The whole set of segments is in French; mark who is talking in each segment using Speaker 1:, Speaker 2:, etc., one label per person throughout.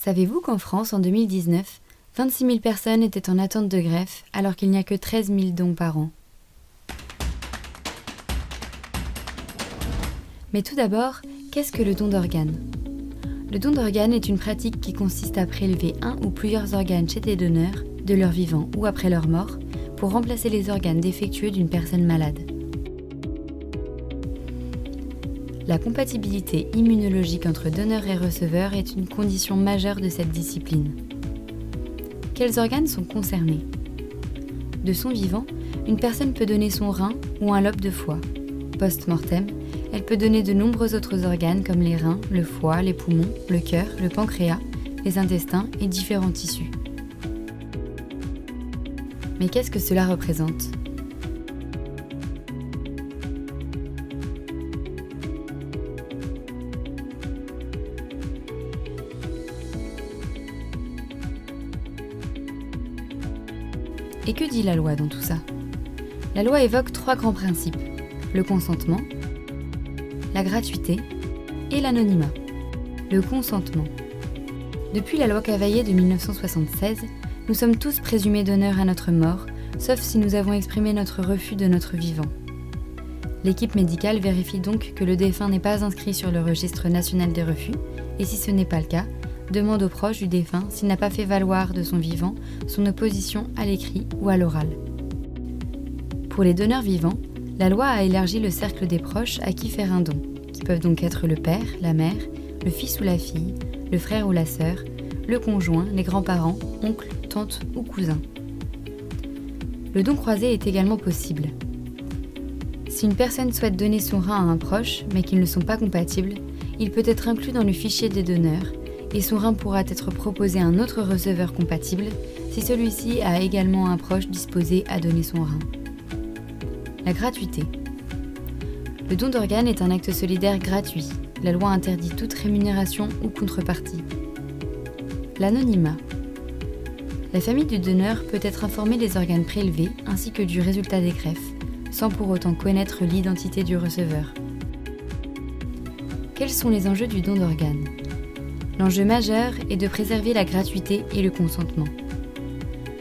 Speaker 1: Savez-vous qu'en France, en 2019, 26 000 personnes étaient en attente de greffe alors qu'il n'y a que 13 000 dons par an? Mais tout d'abord, qu'est-ce que le don d'organes? Le don d'organes est une pratique qui consiste à prélever un ou plusieurs organes chez des donneurs, de leur vivant ou après leur mort, pour remplacer les organes défectueux d'une personne malade. La compatibilité immunologique entre donneur et receveur est une condition majeure de cette discipline. Quels organes sont concernés? De son vivant, une personne peut donner son rein ou un lobe de foie. Post-mortem, elle peut donner de nombreux autres organes comme les reins, le foie, les poumons, le cœur, le pancréas, les intestins et différents tissus. Mais qu'est-ce que cela représente? Et que dit la loi dans tout ça? La loi évoque 3 grands principes: le consentement, la gratuité et l'anonymat. Le consentement. Depuis la loi Cavaillé de 1976, nous sommes tous présumés donneurs à notre mort, sauf si nous avons exprimé notre refus de notre vivant. L'équipe médicale vérifie donc que le défunt n'est pas inscrit sur le registre national des refus, et si ce n'est pas le cas, demande aux proches du défunt s'il n'a pas fait valoir de son vivant son opposition à l'écrit ou à l'oral. Pour les donneurs vivants, la loi a élargi le cercle des proches à qui faire un don, qui peuvent donc être le père, la mère, le fils ou la fille, le frère ou la sœur, le conjoint, les grands-parents, oncles, tantes ou cousins. Le don croisé est également possible. Si une personne souhaite donner son rein à un proche, mais qu'ils ne sont pas compatibles, il peut être inclus dans le fichier des donneurs, et son rein pourra être proposé à un autre receveur compatible si celui-ci a également un proche disposé à donner son rein. La gratuité. Le don d'organes est un acte solidaire gratuit. La loi interdit toute rémunération ou contrepartie. L'anonymat. La famille du donneur peut être informée des organes prélevés ainsi que du résultat des greffes, sans pour autant connaître l'identité du receveur. Quels sont les enjeux du don d'organes? L'enjeu majeur est de préserver la gratuité et le consentement.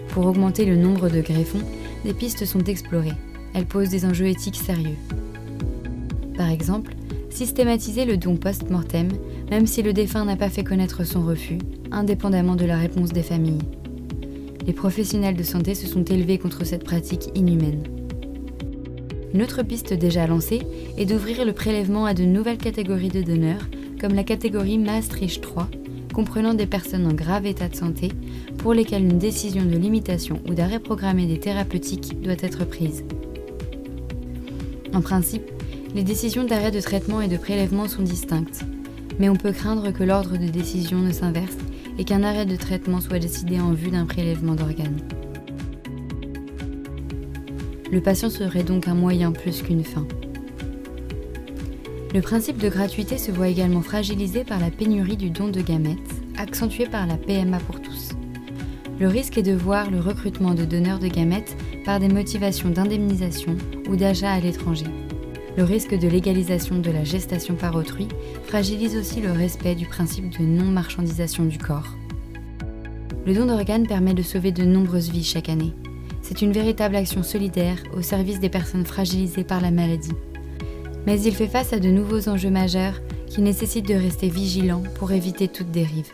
Speaker 1: Pour augmenter le nombre de greffons, des pistes sont explorées. Elles posent des enjeux éthiques sérieux. Par exemple, systématiser le don post-mortem, même si le défunt n'a pas fait connaître son refus, indépendamment de la réponse des familles. Les professionnels de santé se sont élevés contre cette pratique inhumaine. Une autre piste déjà lancée est d'ouvrir le prélèvement à de nouvelles catégories de donneurs, comme la catégorie Maastricht 3, comprenant des personnes en grave état de santé, pour lesquelles une décision de limitation ou d'arrêt programmé des thérapeutiques doit être prise. En principe, les décisions d'arrêt de traitement et de prélèvement sont distinctes, mais on peut craindre que l'ordre de décision ne s'inverse et qu'un arrêt de traitement soit décidé en vue d'un prélèvement d'organes. Le patient serait donc un moyen plus qu'une fin. Le principe de gratuité se voit également fragilisé par la pénurie du don de gamètes, accentuée par la PMA pour tous. Le risque est de voir le recrutement de donneurs de gamètes par des motivations d'indemnisation ou d'achat à l'étranger. Le risque de légalisation de la gestation par autrui fragilise aussi le respect du principe de non-marchandisation du corps. Le don d'organes permet de sauver de nombreuses vies chaque année. C'est une véritable action solidaire au service des personnes fragilisées par la maladie. Mais il fait face à de nouveaux enjeux majeurs qui nécessitent de rester vigilant pour éviter toute dérive.